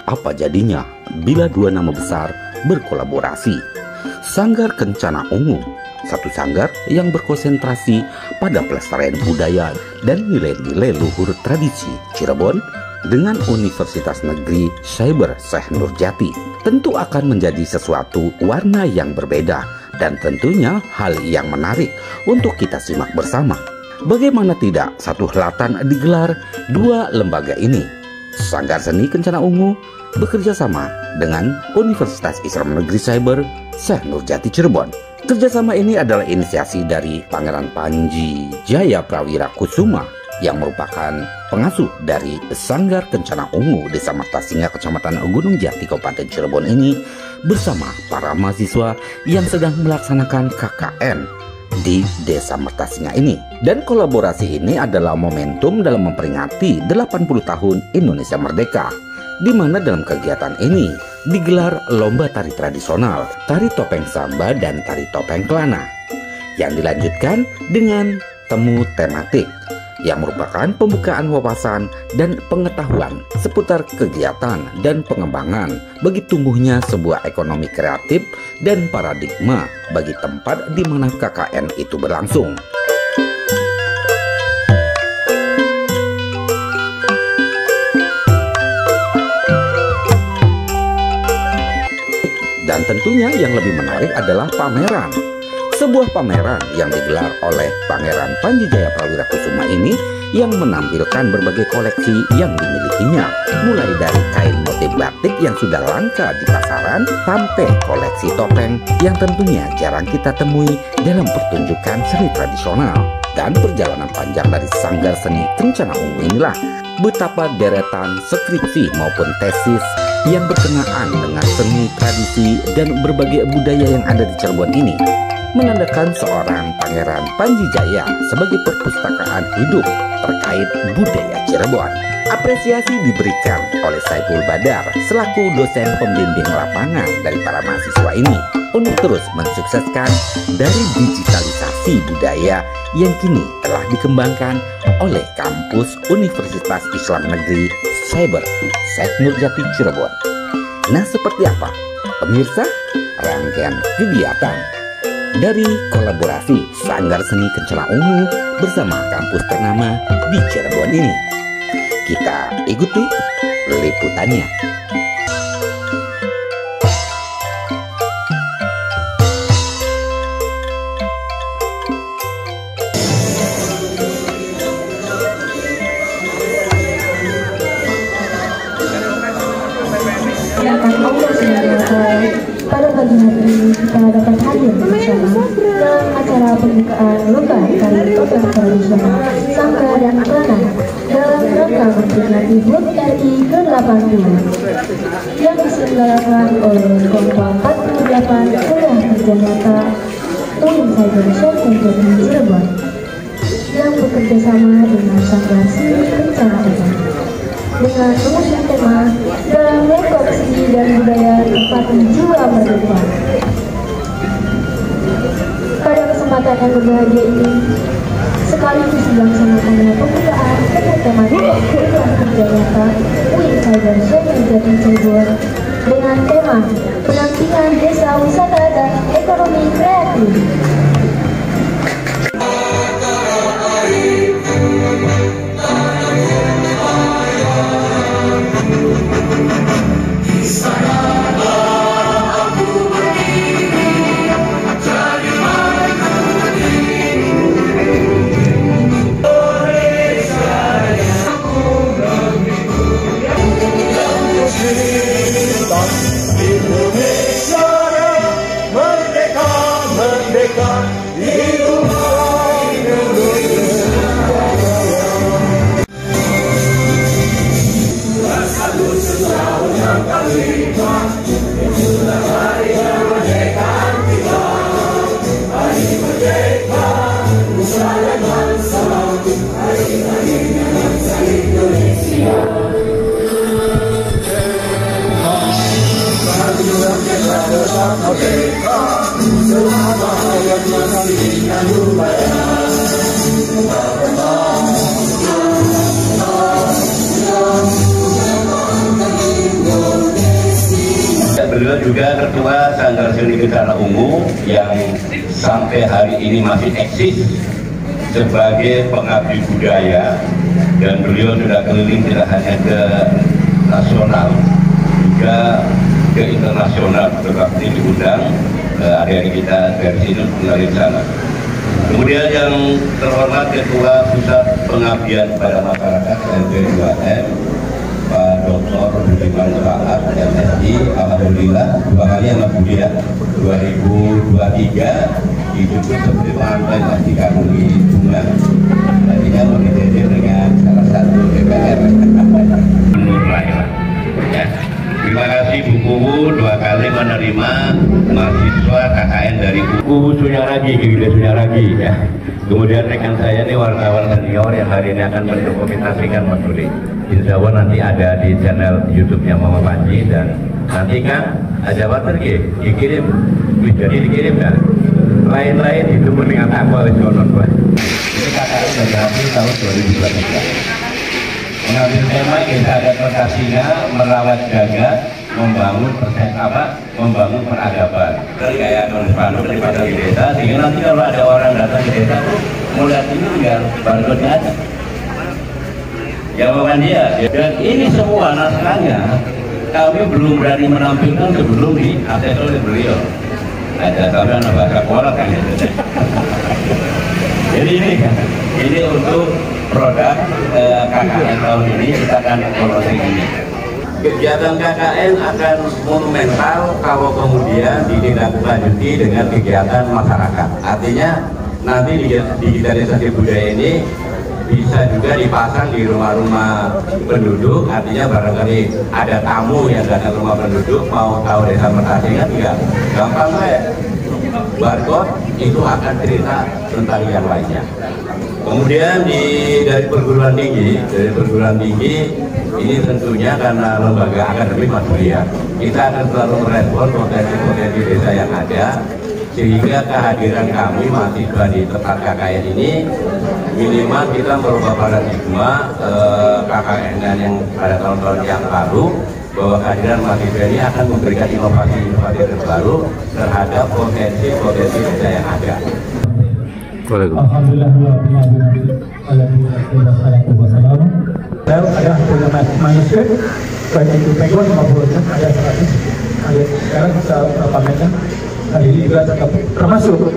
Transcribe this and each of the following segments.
apa jadinya bila dua nama besar berkolaborasi. Sanggar Kencana Ungu, satu sanggar yang berkonsentrasi pada pelestarian budaya dan nilai-nilai luhur tradisi Cirebon, dengan Universitas Negeri Cyber Syekh Nurjati, tentu akan menjadi sesuatu warna yang berbeda dan tentunya hal yang menarik untuk kita simak bersama. Bagaimana tidak satu helatan digelar dua lembaga ini. Sanggar Seni Kencana Ungu bekerja sama dengan Universitas Islam Negeri Cyber Syekh Nurjati Cirebon. Kerjasama ini adalah inisiasi dari Pangeran Panji Jaya Prawira Kusuma yang merupakan pengasuh dari Sanggar Kencana Ungu Desa Martasinga, Kecamatan Gunung Jati, Kabupaten Cirebon ini, bersama para mahasiswa yang sedang melaksanakan KKN di Desa Martasinga ini. Dan kolaborasi ini adalah momentum dalam memperingati 80 tahun Indonesia Merdeka, di mana dalam kegiatan ini digelar lomba tari tradisional, tari topeng samba dan tari topeng kelana, yang dilanjutkan dengan temu tematik yang merupakan pembukaan wawasan dan pengetahuan seputar kegiatan dan pengembangan bagi tumbuhnya sebuah ekonomi kreatif dan paradigma bagi tempat di mana KKN itu berlangsung. Dan tentunya yang lebih menarik adalah pameran. Sebuah pameran yang digelar oleh Pangeran Panji Jaya Prawira Kusuma ini yang menampilkan berbagai koleksi yang dimilikinya, mulai dari kain motif batik yang sudah langka di pasaran sampai koleksi topeng yang tentunya jarang kita temui dalam pertunjukan seni tradisional. Dan perjalanan panjang dari Sanggar Seni Kencana Ungu inilah betapa deretan skripsi maupun tesis yang berkenaan dengan seni, tradisi, dan berbagai budaya yang ada di Cirebon ini menandakan seorang Pangeran Panji Jaya sebagai perpustakaan hidup terkait budaya Cirebon. Apresiasi diberikan oleh Saiful Badar selaku dosen pembimbing lapangan dari para mahasiswa ini untuk terus mensukseskan dari digitalisasi budaya yang kini telah dikembangkan oleh kampus Universitas Islam Negeri Cyber Syekh Nurjati Cirebon. Nah, seperti apa pemirsa rangkaian kegiatan dari kolaborasi Sanggar Seni Kencana Ungu bersama kampus ternama di Cirebon ini? Kita ikuti liputannya. Pada pagi hari ini kita dapat hadir bersama dalam acara pembukaan lomba tari topeng tradisional Sanggar dan Kelana dalam rangka memperingati HUT RI ke-80 yang diselenggarakan oleh Kelompok 48 Kuliah Kerja Nyata UIN Cyber Syekh Nurjati Cirebon yang bekerja sama dengan Sanggar Seni Kencana Ungu dengan mengusung tema dalam lingkup seni dan budaya tempat jiwa merdeka. Pada kesempatan yang berbahagia ini, sekaligus dilaksanakannya pembukaan tema lingkup kuliah kerja nyata UIN Cyber Syekh Nurjati Cirebon dengan tema pendampingan desa wisata dan ekonomi kreatif. beliau juga Ketua Sanggar Seni Kencana Ungu yang sampai hari ini masih eksis sebagai pengabdi budaya, dan beliau sudah keliling tidak hanya ke nasional, juga ke internasional, seperti diundang adik-adik kita dari sini dari sana. Kemudian yang terhormat Ketua Pusat Pengabdian pada Masyarakat LP2M, Pak Dr. Budiman Saat MSI, alhamdulillah 2 kali anak budi ya, 2023 dijemput seperti lantai masih dikarungi bunga. Tadinya mau dijejer dengan salah satu DPR. Ya. Terima kasih Bu Kuwu 2 kali menerima mahasiswa KKN dari Kuwu Sunyaragi, Gede Sunyaragi ya. Kemudian rekan saya ini wartawan senior yang hari ini akan mendokumentasikan Mas Budi. Insya Allah nanti ada di channel YouTube-nya Mama Panji, dan nanti kan ada water dikirim, jadi dikirim ya. Lain-lain itu dengan aku oleh konon. Ini KKN berarti tahun 2023. Mengambil tema desa adat Perkasina, merawat jagat, membangun membangun peradaban. Kayak spanduk daripada di desa, sehingga nanti kalau ada orang datang ke desa tuh mau lihat ini tinggal barcode-nya aja. Jawaban dia, dan ini semua naskahnya kami belum berani menampilkan sebelum diakses oleh beliau. Ada kami anak bahasa Korea kan ya. Jadi ini untuk produk KKN tahun ini kita akan closing ini. Kegiatan KKN akan monumental kalau kemudian ditindaklanjuti dengan kegiatan masyarakat. Artinya nanti digitalisasi budaya ini bisa juga dipasang di rumah-rumah penduduk. Artinya barangkali ada tamu yang datang ke rumah penduduk mau tahu desa Perkasina, juga gampang saya. Barcode itu akan cerita tentang yang lainnya. Kemudian dari perguruan tinggi ini tentunya karena lembaga akademik Mas Budia, kita akan selalu merespon potensi-potensi desa yang ada, sehingga kehadiran kami mahasiswa di tempat KKN ini minimal kita merubah paradigma KKN yang pada tahun-tahun yang lalu, bahwa kehadiran mahasiswa ini akan memberikan inovasi-inovasi terbaru terhadap potensi-potensi desa yang ada. Alhamdulillah saya ada punya manuskrip baik itu pegon maupun ada 100, ada sekarang bisa pamerkan. Hari ini juga termasuk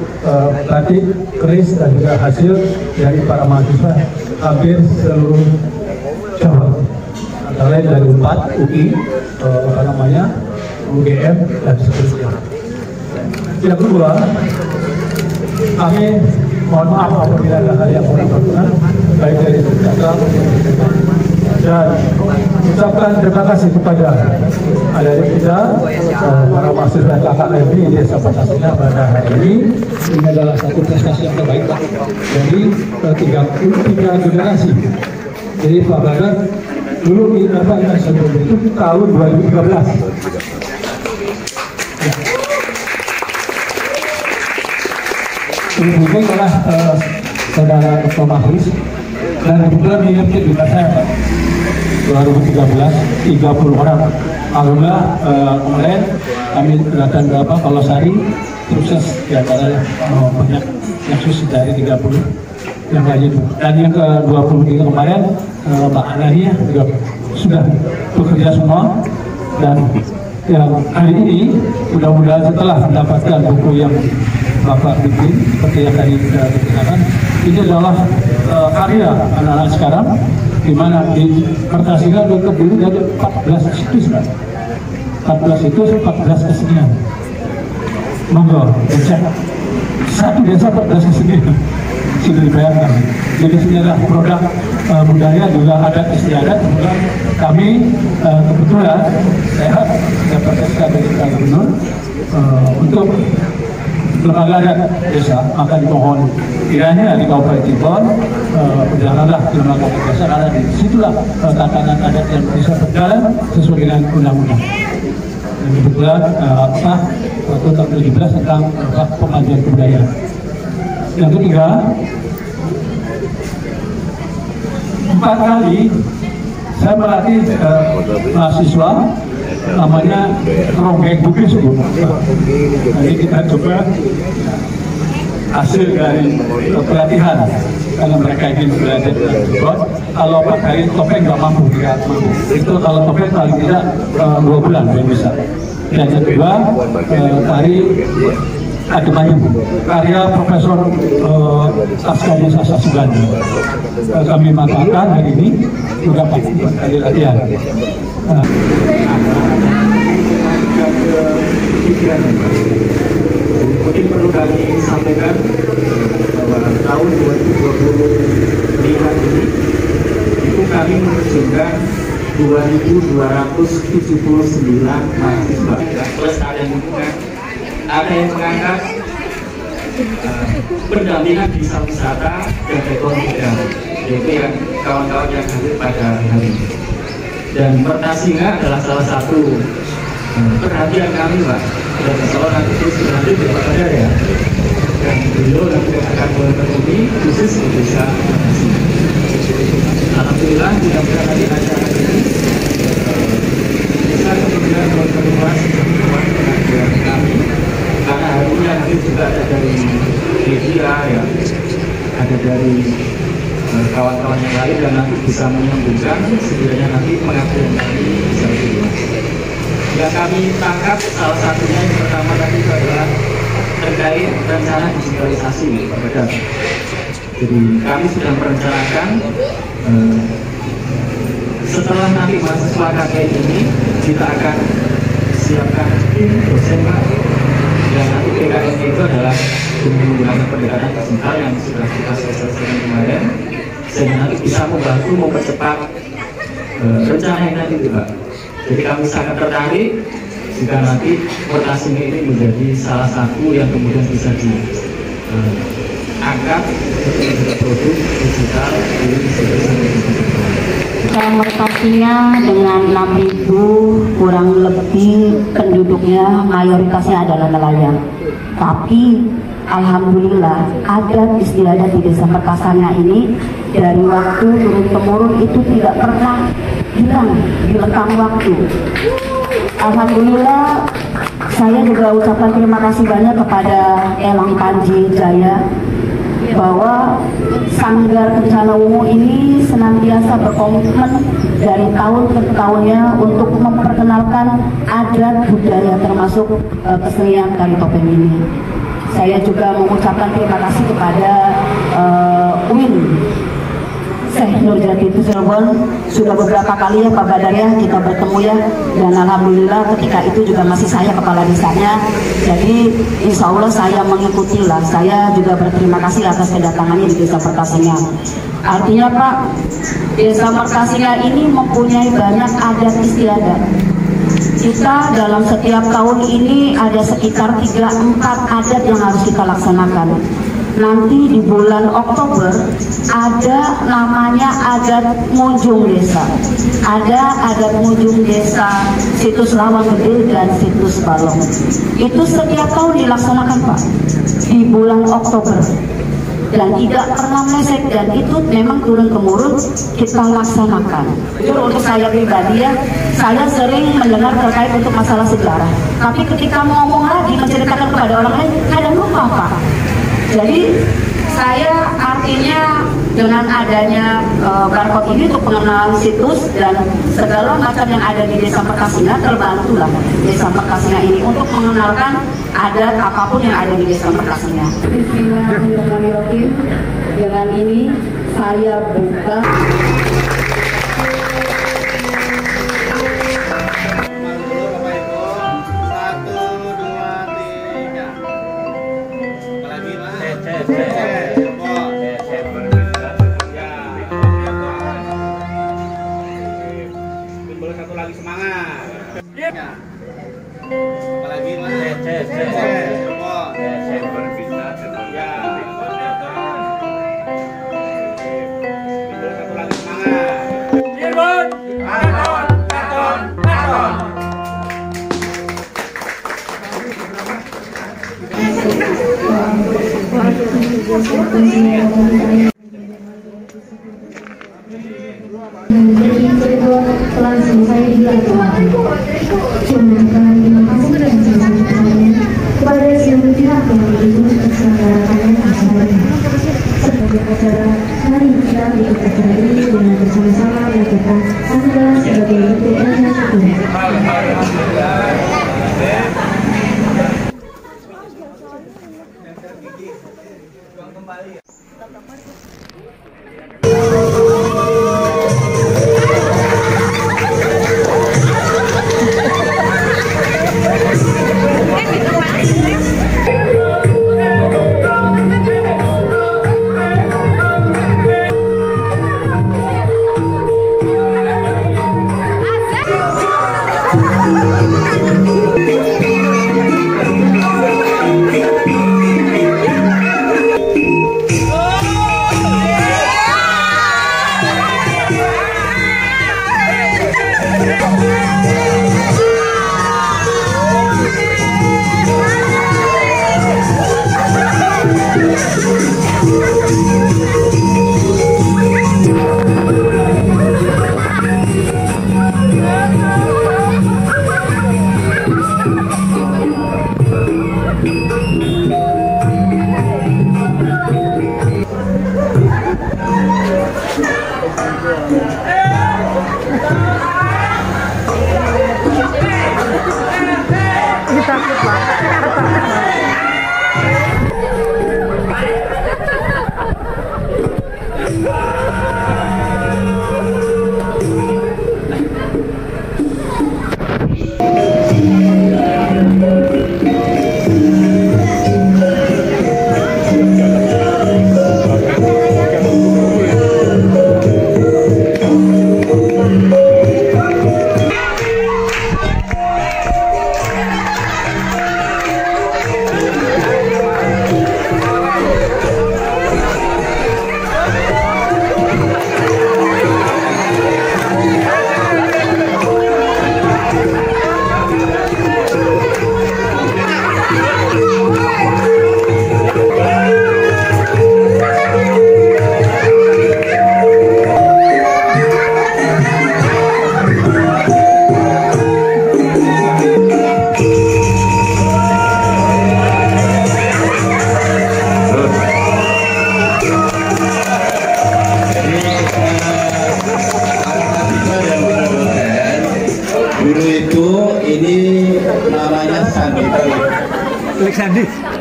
batik, keris dan juga hasil dari para mahasiswa hampir seluruh cabang, antara lain dari UNPAD, UI, UGM dan seterusnya. Yang kedua, kami mohon maaf apabila ada hal yang kurang berkenan baik dari Jakarta dan ucapkan terima kasih kepada adik kita para mahasiswa KKN di Desa Perkasina pada hari ini. Ini adalah satu prestasi yang terbaik dari tiga generasi. Jadi Pak Bagat dulu di sebelum itu tahun 2013. Dihubungi oleh saudara Dr. Mahfuz, dan kebetulan mengingatnya juga saya 2013 30 orang. Alhamdulillah kemarin kami datang ke Kolosari, sukses diantaranya banyak yang sukses dari 30 yang lain. Dan yang ke 23 kemarin Pak Anania juga sudah bekerja semua, dan yang hari ini mudah-mudahan setelah mendapatkan buku yang Bapak bikin seperti yang tadi kita dikatakan, ini adalah karya anak-anak sekarang, di mana di Perkasina terdiri dari 14 situs, 14 situs, 14 kesenian. Monggo dicek, satu desa 14 kesenian sudah dibayangkan. Jadi ini adalah produk budaya, juga adat istiadat. Kemudian kami kebetulan saya dapat SK dari Pak Gubernur untuk lembaga adat desa, maka dimohon kiranya di Kabupaten Cirebon berjalanlah lembaga adat desa, karena di situlah tatanan adat yang bisa berjalan sesuai dengan undang-undang. Dan kebetulan waktu tahun 17 tentang pemajuan kebudayaan. Yang ketiga, 4 kali saya melatih mahasiswa namanya ronggeng Bugis. Nanti kita coba hasil dari pelatihan kalau mereka ingin belajar kalau pakai topeng nggak mampu, itu kalau topeng paling tidak 2 bulan belum bisa. Dan yang kedua tari Ademayem karya Profesor Askari Sasa Sugandi. Kami manfaatkan hari ini sudah 4 kali latihan. Mungkin perlu kami sampaikan bahwa tahun 2025 ini itu kami menerjunkan 2.279 mahasiswa, plus ada lingkungan, ada yang mengangkat pendampingan desa wisata dan ekonomi kreatif, yaitu yang kawan-kawan yang hadir pada hari ini. Dan Pertasinga adalah salah satu perhatian kami, Pak. Dan insya Allah nanti terus berlanjut ya Pak Kader ya. Dan beliau nanti akan berkembang khusus di desa Pertasinga. Alhamdulillah mudah-mudahan nanti acara ini bisa kemudian berkembang sesuai pengajaran kami. Karena hari ini nanti juga ada dari media ya, ada dari kawan-kawan yang lain dan nanti bisa menyambungkan sebenarnya nanti pengajaran kami bisa lebih luas. Yang kami tangkap salah satunya yang pertama tadi itu adalah terkait rencana digitalisasi Pak Badar. Jadi kami sudah merencanakan setelah nanti mahasiswa KKN ini kita akan siapkan tim dosen Pak. Dan nanti PKN itu adalah menggunakan pendekatan digital yang sudah kita selesaikan kemarin, sehingga nanti bisa membantu mempercepat rencana yang nanti Pak. Jadi kami sangat tertarik jika nanti Pertasinga ini menjadi salah satu yang kemudian bisa diangkat menjadi produk digital di Pertasinga dengan 6.000 kurang lebih penduduknya mayoritasnya adalah nelayan. Tapi alhamdulillah adat istiadat di desa Pertasinga ini dari waktu turun temurun itu tidak pernah hilang di lekang waktu. Alhamdulillah saya juga ucapkan terima kasih banyak kepada Elang Panji Jaya bahwa Sanggar Kencana Ungu ini senantiasa berkomitmen dari tahun ke tahunnya untuk memperkenalkan adat budaya termasuk kesenian tari topeng ini. Saya juga mengucapkan terima kasih kepada UIN Syekh Nurjati Cirebon. Sudah beberapa kali ya Pak Badar ya kita bertemu ya, dan alhamdulillah ketika itu juga masih saya kepala desanya. Jadi insya Allah saya mengikuti lah. Saya juga berterima kasih atas kedatangannya di desa Pertasinga. Artinya Pak, desa Pertasinga ini mempunyai banyak adat istiadat. Kita dalam setiap tahun ini ada sekitar 3-4 adat yang harus kita laksanakan. Nanti di bulan Oktober ada namanya adat ngunjung desa. Ada adat ngunjung desa situs Lawang Gede dan situs Balong. Itu setiap tahun dilaksanakan Pak di bulan Oktober. Dan tidak pernah meleset, dan itu memang turun-temurun kita laksanakan. Jujur untuk saya pribadi ya, saya sering mendengar terkait untuk masalah sejarah. Tapi ketika ngomong lagi menceritakan kepada orang lain, kadang lupa Pak. Jadi saya artinya dengan adanya barcode ini untuk pengenalan situs dan segala macam yang ada di desa Pertasinga, terbantulah desa Pertasinga ini untuk mengenalkan adat apapun yang ada di desa Pertasinga. Bismillahirrahmanirrahim. Dengan ini saya buka. Satu lagi semangat. Apalagi mas. Satu lagi semangat. Cirebon, Karton, Karton, Karton. Jadi Cirebon telah selesai dilakukan. acara. Mari kita ikut acara ini dengan bersama-sama mengucapkan Sanggar sebagai bentuk rasa syukur.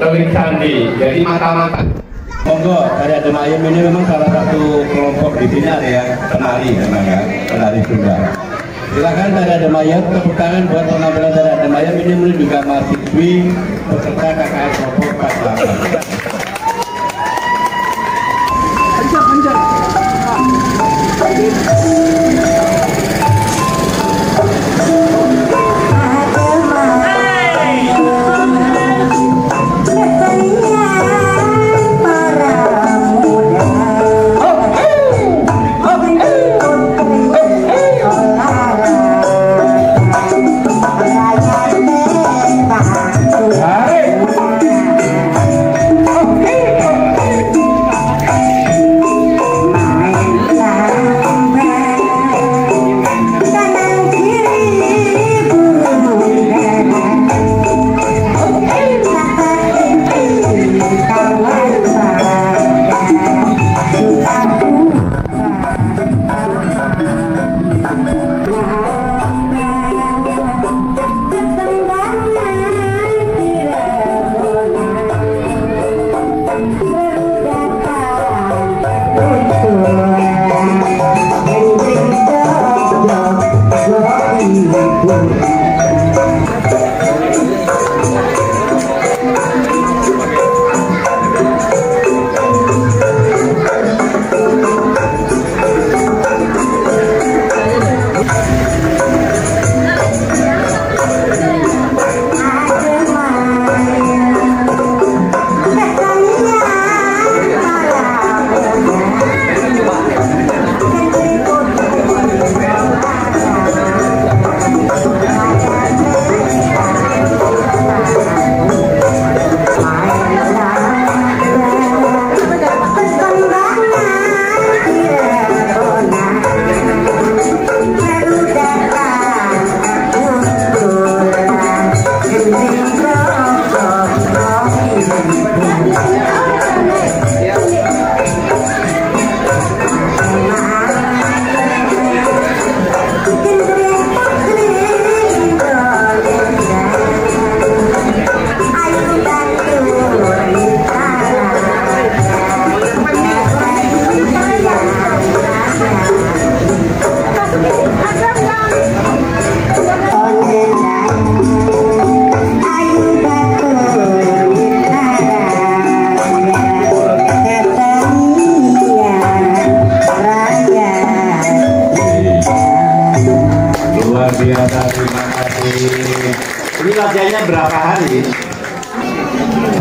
Telik Sandi, jadi mata-mata. Monggo, dari Demayem ini memang salah satu kelompok di sini ada yang penari memang ya, penari Sunda. Silakan dari Demayem, tepuk tangan buat penampilan dari Demayem ini juga mahasiswi peserta KKN kelompok 48.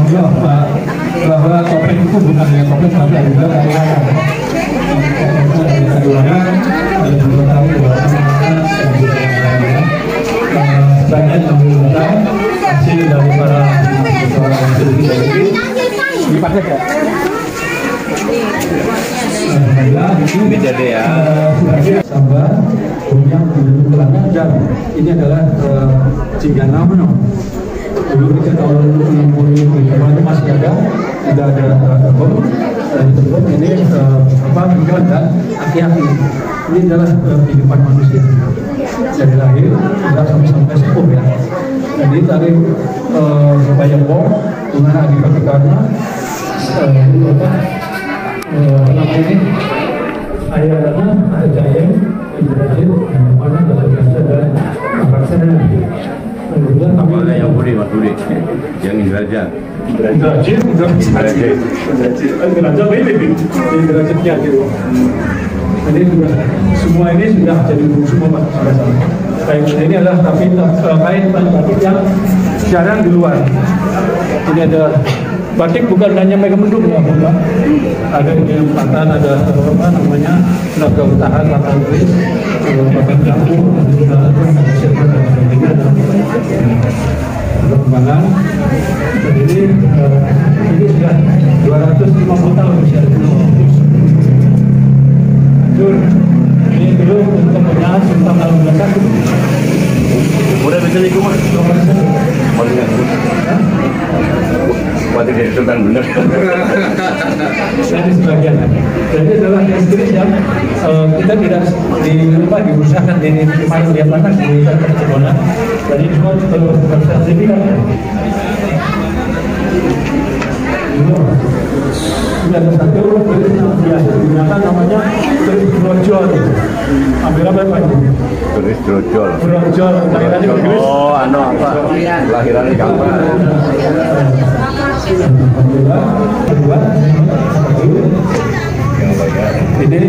bahwa topeng itu bukan hanya topeng tapi juga tarian. Tarian dan juga banyak yang menggunakan hasil dari para seorang dipakai ya. Ini jadi ya. Sambal yang dibentuk pelanggan dan ini adalah Cigana Meno. Dulu kita tahun 60 itu masih ada, tidak ada bom dan sebelum ini pion dan aki-aki. Ini adalah kehidupan manusia dari lahir sampai sepuh ya. Jadi tadi banyak bom dengan Adipati Karna ini ayahnya ada Jayeng, Indrajit, mana ada Biasa dan Akarsana. Kemudian kami ada yang Budi, Mas Budi, yang Indrajit. Indrajit Indrajitnya gitu. Jadi semua ini sudah jadi semua Pak sama-sama. Baik, ini adalah kain batik yang jarang di luar. Ini ada batik bukan hanya Megamendung ya Pak. Ada di Selatan, ada apa namanya Naga Utahan, Lapan Tulis, Bagan Jambu, ada Sirkuit dan sebagainya. Perkembangan. Jadi ini sudah 250 tahun usia dulu. Ini dulu temunya Sultan Al-Mulkan. Udah bisa ikut Mas. Waktu jadi Sultan bener. Saya di sebagian. Jadi adalah listrik yang kita tidak diusahakan di mana dia panas di perkebunan. Jadi cuma bersertifikat. Sudah ada satu yang digunakan namanya turis brojol. Ambil apa Pak? Turis brojol. Brojol. Oh, apa? Lahiran di Kampar. Ini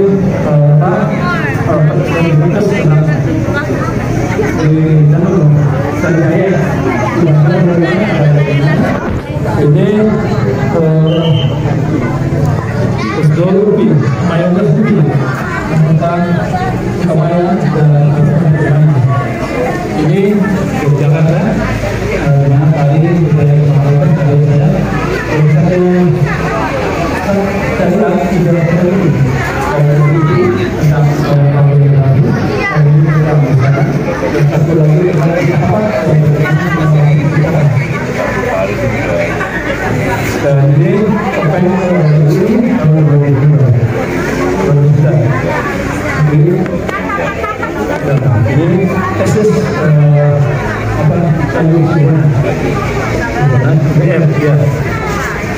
Dolupi, mayoritas Dupi tentang kemayan dan ini Yogyakarta yang kali budaya kemarin dari saya dari tidak terlalu tentang kampanye lalu satu lagi dan ini topeng ini tesis BM ya,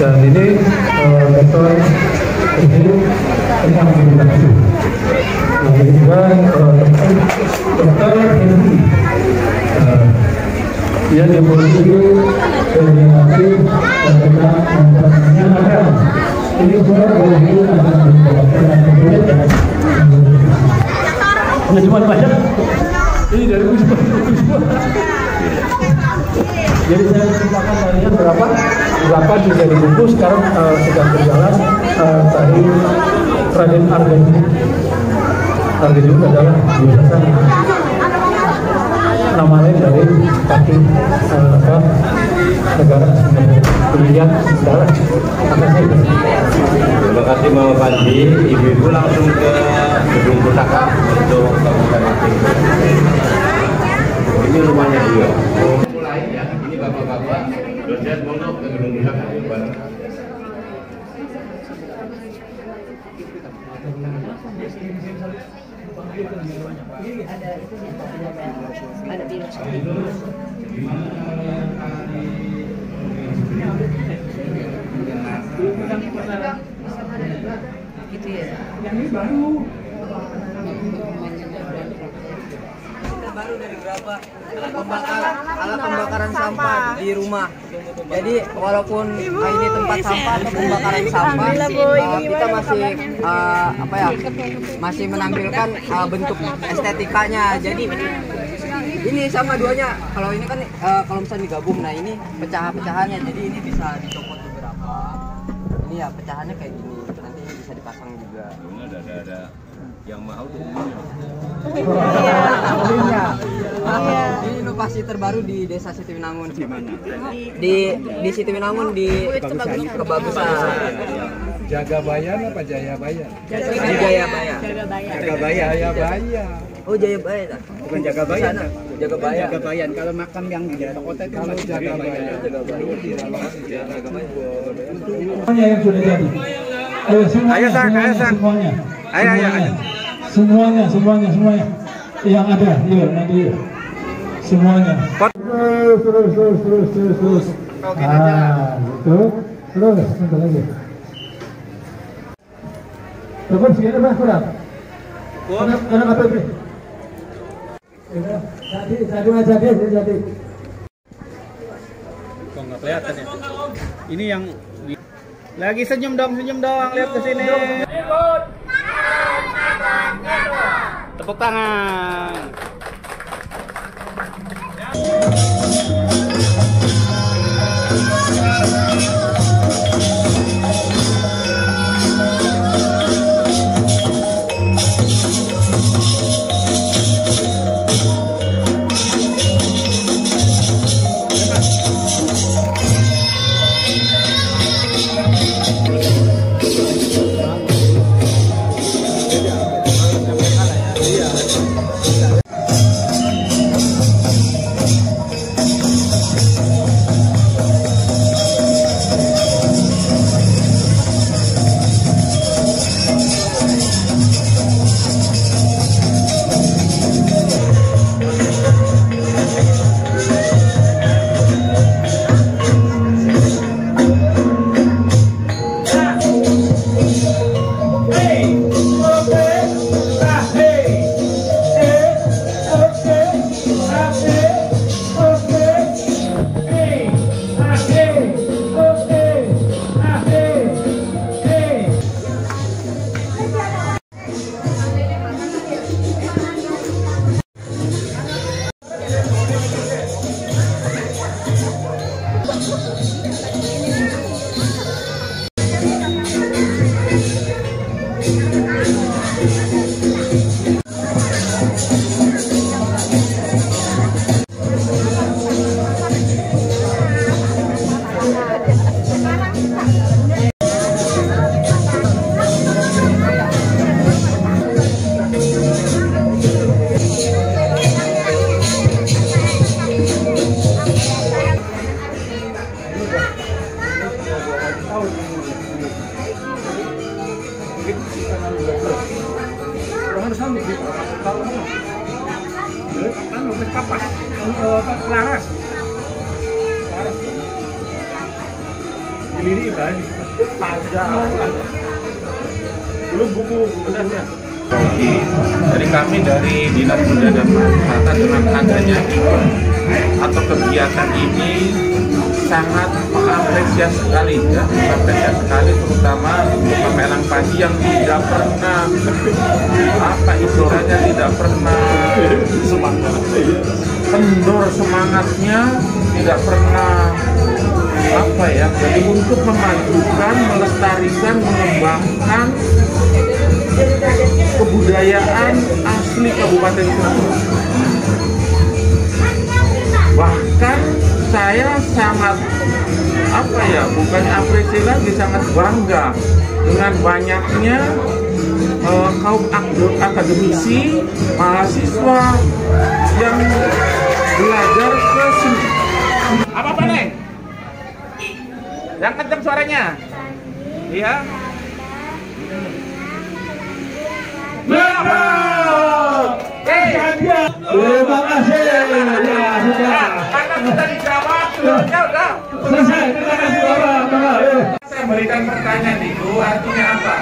dan ini dokter tentang komunikasi. Lalu juga dokter dia memiliki komunikasi dan tentang pendidikan. Ini juga cuma banyak. Ini dari Wisma. Jadi saya ceritakan tadinya berapa juga dibungkus. Sekarang sedang berjalan tadi Raden Argentina. Argentina adalah biasanya nama lain dari kaki negara pilihan sejarah. Terima kasih Mama Panji. Ibu-ibu langsung ke gedung pusaka untuk bangunan aktif. Ini rumahnya dia. Mulai ya, ini bapak-bapak dosen mau ke gedung pusaka bareng. Ada di gitu ya. Yang ini baru dari berapa alat pembakaran sampah di rumah. Jadi walaupun ini tempat sampah atau pembakaran sampah, kita masih masih menampilkan bentuk estetikanya. Jadi ini sama duanya. Kalau ini kan kalau misalnya digabung, nah ini pecah-pecahannya. Jadi ini bisa dicopot. Iya, pecahannya kayak gini. Nanti ini bisa dipasang juga. Ini ada yang mahal tuh. Iya. Ini inovasi terbaru di Desa Sitiwinangun. Di mana? Di Sitiwinangun di Kebagusan. Jagabayan apa Jayabaya? Jayabaya. Jayabaya. Oh, Jayabaya. Bukan Jagabaya. Jagabaya. Jagabayan. Kalau makam yang di daerah kota itu kalau Jagabaya. Semuanya yang sudah jadi. Ayo semuanya. Semuanya. Ayo. Semuanya. Yang ada, yuk nanti yuk. Semuanya. Terus. Ah, gitu. Terus, bentar lagi. Cukup segini Mas, kurang? Kurang apa ini? Jadi. Kok nggak kelihatan ya? Ini yang lagi senyum dong, lihat ke sini. Tepuk tangan. Laras. Ini kan belum buku benarnya. Dari kami dari Dinas Budaya dan Pariwisata dengan adanya event atau kegiatan ini sangat mengapresiasi sekali ya, terutama untuk pemelang padi yang tidak pernah istilahnya tidak pernah kendor semangatnya, tidak pernah jadi untuk memajukan, melestarikan, mengembangkan kebudayaan asli Kabupaten Cirebon. Bahkan saya sangat bukannya apresiasi lagi, sangat bangga dengan banyaknya kaum akademisi, mahasiswa yang belajar ke sini. Apa Neng? Yang kencang suaranya. Iya. Bravo! Terima kasih. Ya, sudah. Karena sudah dijawab, udah. Selesai. Terima kasih Bapak. Saya berikan pertanyaan itu artinya apa?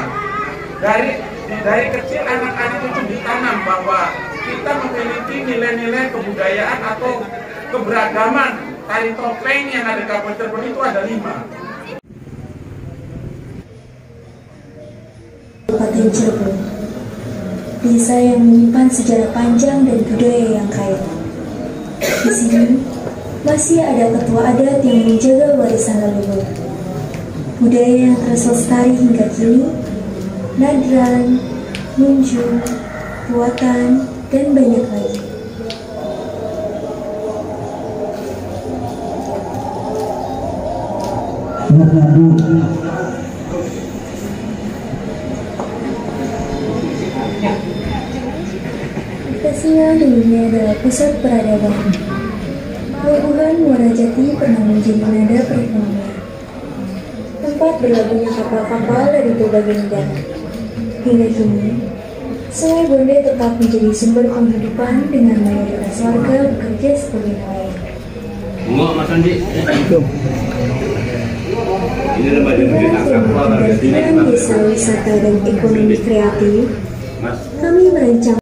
Dari kecil anak-anak itu ditanam bahwa kita memiliki nilai-nilai kebudayaan atau keberagaman tari topeng yang ada di Kabupaten Cirebon itu ada 5. Kabupaten Cirebon, desa yang menyimpan sejarah panjang dan budaya yang kaya. Di sini masih ada ketua adat yang menjaga warisan leluhur. budaya yang terus lestari hingga kini, nadran, nunjuk, buatan, dan banyak lagi. Lokasinya dulunya adalah pusat peradaban. Pelabuhan Muara Jati pernah menjadi nada perekonomian, tempat berlabuhnya kapal-kapal dari berbagai negara. Hingga kini, Sungai Bonde tetap menjadi sumber penghidupan dengan mayoritas warga bekerja sebagai nelayan. Mas Andi. Ini Dengan desa wisata dan ekonomi kreatif, kami merancang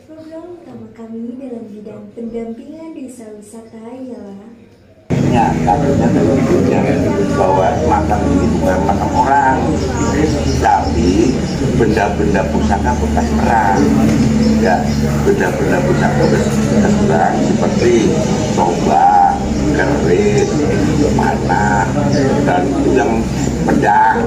program utama kami dalam bidang pendampingan desa wisata ialah katanya bahwa makam ini bukan makam orang, tapi benda-benda pusaka bekas perang. Ya, benda-benda pusaka bekas perang seperti tombak, keris, panah, dan yang pedang.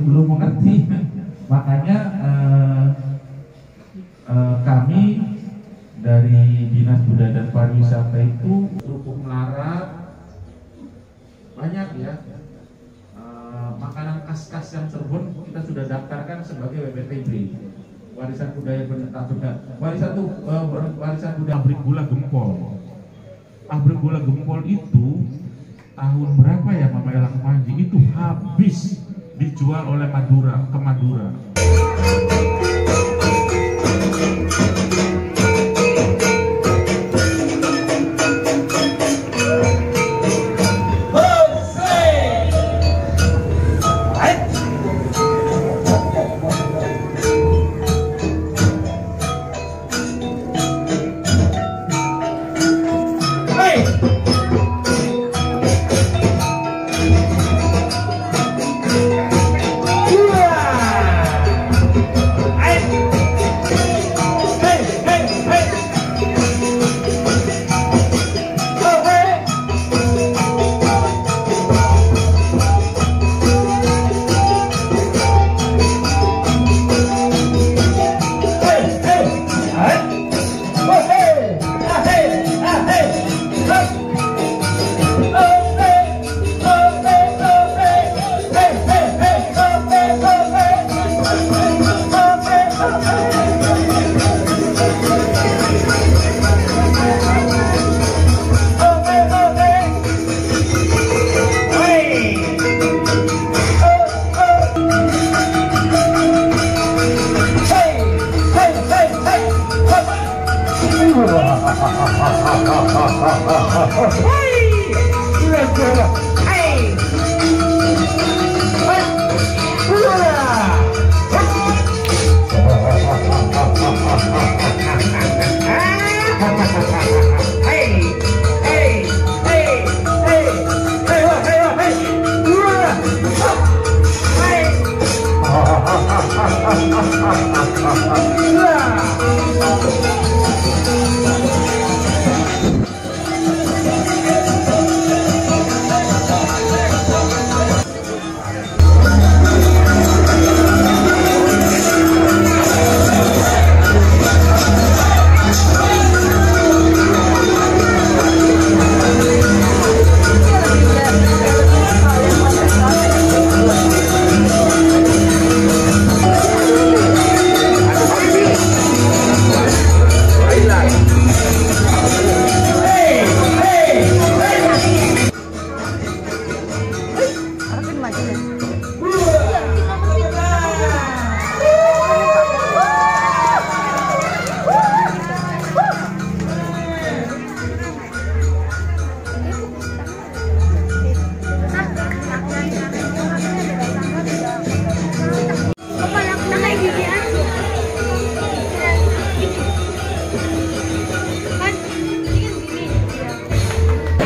Belum mengerti, makanya kami dari Dinas Budaya dan Pariwisata itu Kerupuk Melarat banyak ya, makanan khas-khas yang Cirebon kita sudah daftarkan sebagai WPTB, warisan budaya tak benda. Warisan budaya. Pabrik gula Gempol. Pabrik gula Gempol itu tahun berapa ya Mama Elang Panji itu habis dijual oleh Madura ke Madura.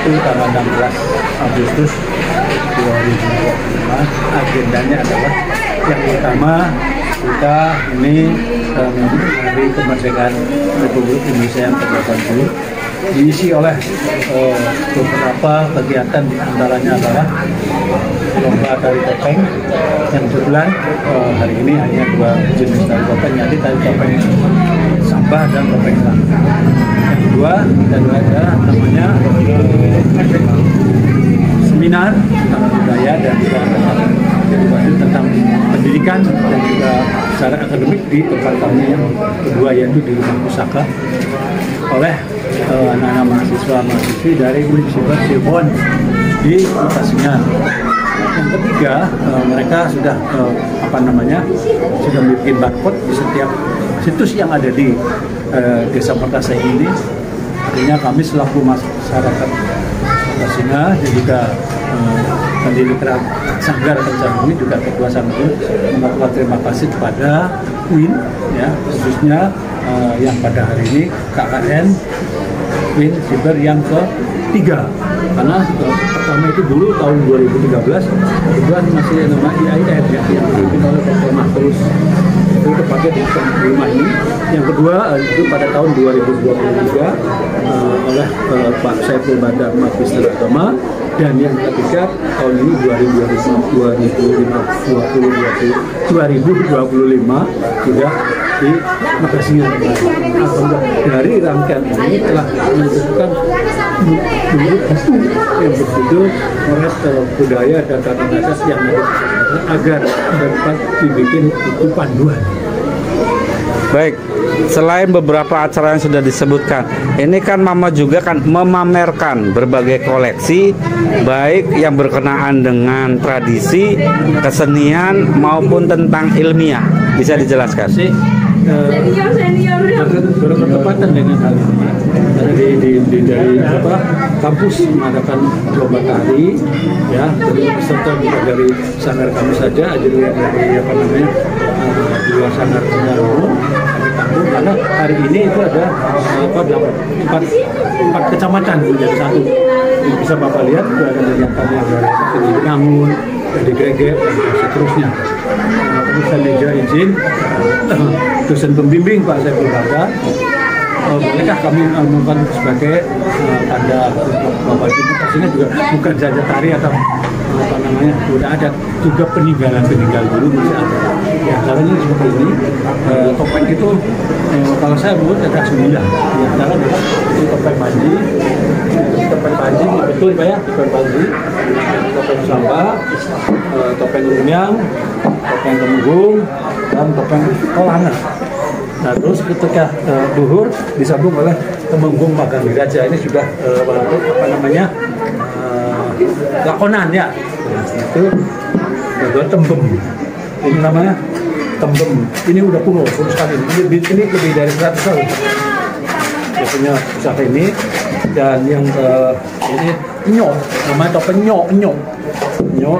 Sabtu tanggal 16 Agustus 2025. Agendanya adalah yang pertama kita ini hari kemerdekaan Republik Indonesia yang ke-80 diisi oleh beberapa kegiatan, diantaranya adalah lomba tari topeng yang kebetulan hari ini hanya 2 jenis tari topeng, yaitu tari topeng sambah dan topeng lang. Yang kedua ada namanya seminar tentang budaya dan juga tentang pendidikan dan juga secara akademik di tempat kami yang kedua, yaitu di Rumah Pusaka oleh anak-anak mahasiswa-mahasiswi dari Universitas Cirebon di Kota Singa. Yang ketiga, mereka sudah sudah bikin barcode di setiap situs yang ada di Desa Pertasai ini. Artinya kami selaku masyarakat Kota Singa dan juga pendiri Sanggar Kencana Bumi, juga Ketua Sanggar, mengucapkan terima kasih kepada UIN, ya, khususnya yang pada hari ini KKN UIN Siber yang ketiga, karena pertama itu dulu tahun 2013 kedua masih nama IAIF, ya, yang dipimpin oleh Dr. Markus, itu terpakai di rumah ini. Yang kedua itu pada tahun 2023 oleh Pak Saiful Badar Magister Agama, dan yang ketiga tahun ini 2025 sudah di Makassar. Dari rangkaian ini telah menentukan buku yang berjudul Moret Budaya dan Tata Asas yang ada agar dapat dibikin buku panduan. Baik, selain beberapa acara yang sudah disebutkan, ini kan Mama juga kan memamerkan berbagai koleksi, baik yang berkenaan dengan tradisi, kesenian maupun tentang ilmiah. Bisa dijelaskan? Senior bertepatan dengan hal ini. Dari kampus mengadakan lomba tari, ya, dari peserta juga dari sanggar kami saja, ada yang dari dua sanggar Senyaru, karena hari ini itu ada empat kecamatan menjadi satu. Bisa Bapak lihat ada kegiatan yang dari Benangun, dari Greget, dan seterusnya. Saya izin dosen pembimbing Pak Saiful Badar, bolehkah kami melakukan sebagai tanda Bapak Ibu, pastinya juga bukan saja tari atau sudah ada juga peninggalan dulu masih ada. Ya, caranya seperti ini. Topeng itu kalau saya buat ada 9. Ya, cara adalah itu topeng panji, betul Pak ya, topeng panji, topeng samba, topeng rumiang, topeng temenggung, dan topeng kolana. Nah, terus ketika duhur disambung oleh temenggung Magang Raja, ini sudah lakonan, ya. Nah, itu kedua tembem. Ini namanya tembem. Ini udah kuno sekali. Ini lebih dari 100 tahun. Biasanya pusaka ini, dan yang ini nyok, namanya topeng nyok,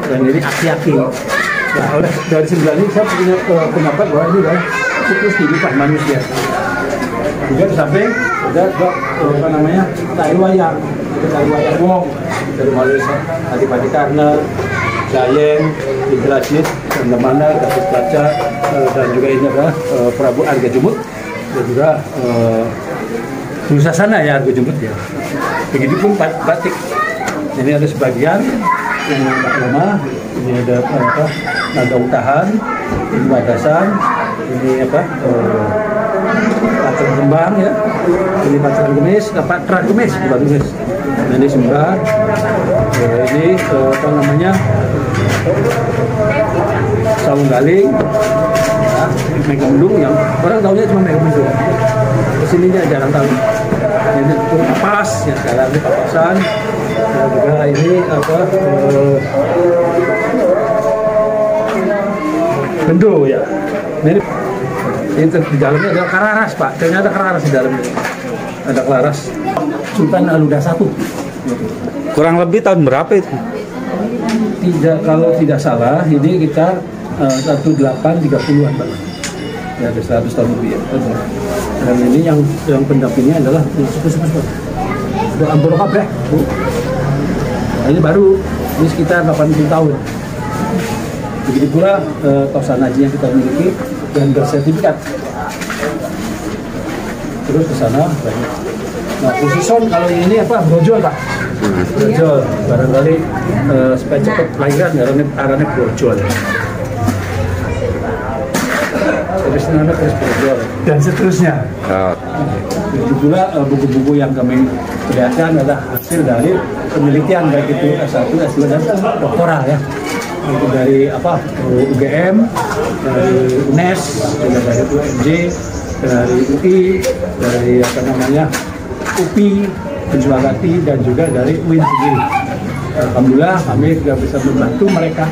dan ini aki-aki. Nah, oleh dari 9 ini saya punya pendapat bahwa ini adalah siklus kehidupan manusia. Juga di samping ada tari wayang, wong dari Malaysia, Adipati Karna, Jayeng, Indrajit, Mandamana, Gatot Kaca, dan juga ini adalah Prabu Argajumut, dan juga Dusasana, ya, Argajumut, ya. Begitupun batik. Ini ada sebagian yang lama. Ini ada naga utahan, ini batasan, ini pacar kembang, ya, ini pacar gemis, patra gemis, bukan gemis. Nah, ini sembar, ini saung galing, ya, megamendung, yang orang tahunya cuma megamendung. Kesininya jarang tahu. Ini papas, ya, sekarang ini papasan. Dan juga ini bendo, ya. Ini di dalamnya ada kararas, Pak. Ternyata kararas di dalamnya. Ada kararas Sultan Aluda I. Kurang lebih tahun berapa itu? Kalau tidak salah, ini kita 1830-an, Pak. Ya, ada 100 tahun lebih, ya. Dan ini yang pendampingnya adalah sepuh-sepuh. Ada Amboro Kabeh, Bu. ini baru, ini sekitar 80 tahun. Begitu pula kawasan haji yang kita miliki dan bersertifikat. Terus ke sana banyak. Nah, khusus kalau ini apa? Brojol, Pak. Brojol, barangkali supaya cepat lahiran arahnya brojol. Terus nama terus brojol dan seterusnya. Begitu pula buku-buku yang kami perlihatkan adalah hasil dari penelitian baik itu S1, S2 dan doktoral ya. Itu dari apa? UGM, dari UNES, juga dari UNJ, dari UI, dari apa namanya UPI, Penjualati, dan juga dari UIN sendiri. Alhamdulillah kami juga bisa membantu mereka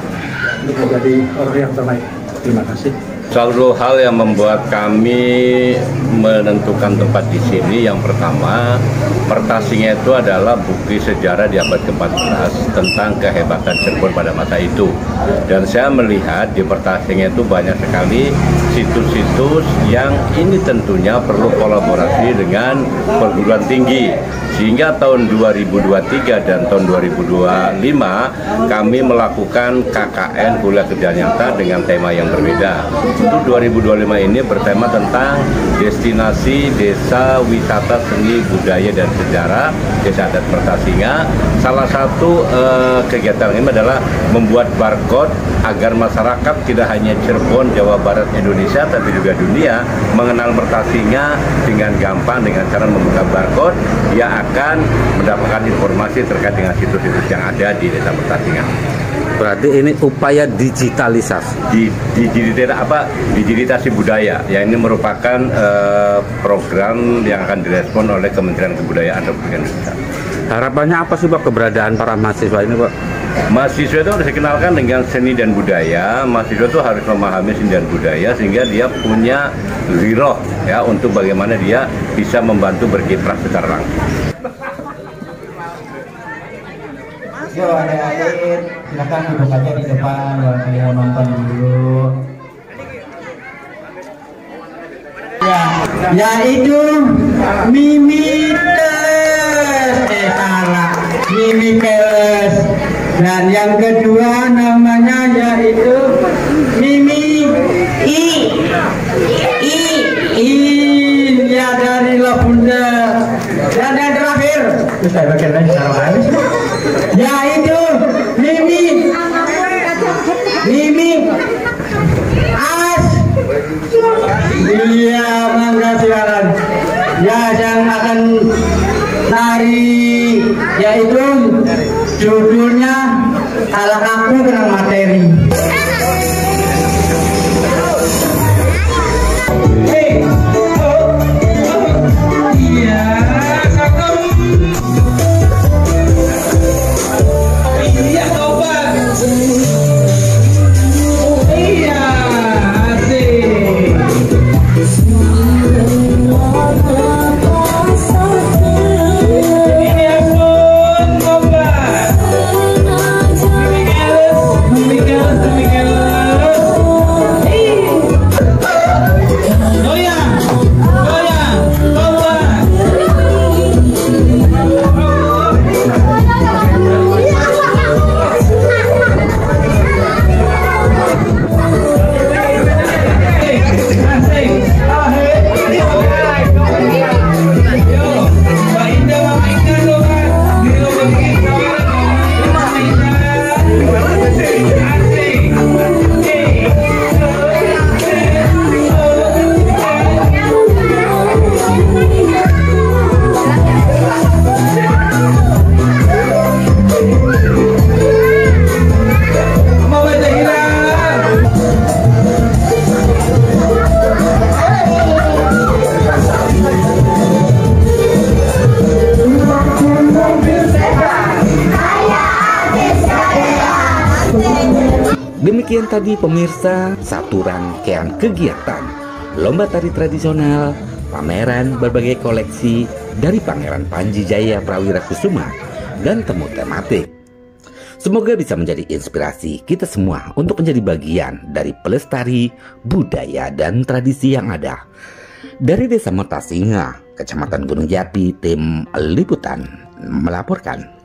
untuk menjadi orang yang terbaik. Terima kasih. Satu hal yang membuat kami menentukan tempat di sini, yang pertama, Pertasingnya itu adalah bukti sejarah di abad ke-14 tentang kehebatan Cirebon pada masa itu. Dan saya melihat di Pertasingnya itu banyak sekali situs-situs yang ini tentunya perlu kolaborasi dengan perguruan tinggi. Sehingga tahun 2023 dan tahun 2025 kami melakukan KKN Kuliah Kerja Nyata dengan tema yang berbeda. Untuk 2025 ini bertema tentang destinasi desa wisata seni budaya dan sejarah Desa Adat Pertasinga. Salah satu kegiatan ini adalah membuat barcode agar masyarakat tidak hanya Cirebon, Jawa Barat, Indonesia, tapi juga dunia mengenal Pertasinga dengan gampang dengan cara membuka barcode. Dia akan mendapatkan informasi terkait dengan situs-situs yang ada di Desa Pertasinga. Berarti ini upaya digitalisasi. Digitalisasi budaya. Ya, ini merupakan program yang akan direspon oleh Kementerian Kebudayaan Republik Indonesia. Harapannya apa sih Pak keberadaan para mahasiswa ini Pak? Mahasiswa itu harus dikenalkan dengan seni dan budaya. Mahasiswa itu harus memahami seni dan budaya sehingga dia punya giroh ya untuk bagaimana dia bisa membantu berkiprah secara langsung. Yo, adik-adik, silakan duduk aja di depan yang mau nonton dulu. Ya, yaitu Mimikeles. Dan yang kedua namanya yaitu Mimi ya dari Labunda. Dan yang terakhir, saya bagian lain secara lain, yaitu Mimi As. Iya, mangga silakan. Ya, yang akan tari yaitu judulnya Kalau Aku Kenal Materi. Demikian tadi pemirsa satu rangkaian kegiatan lomba tari tradisional, pameran berbagai koleksi dari Pangeran Panji Jaya Prawira Kusuma dan temu tematik. Semoga bisa menjadi inspirasi kita semua untuk menjadi bagian dari pelestari budaya dan tradisi yang ada. Dari Desa Pertasinga, Kecamatan Gunung Jati, tim Liputan melaporkan.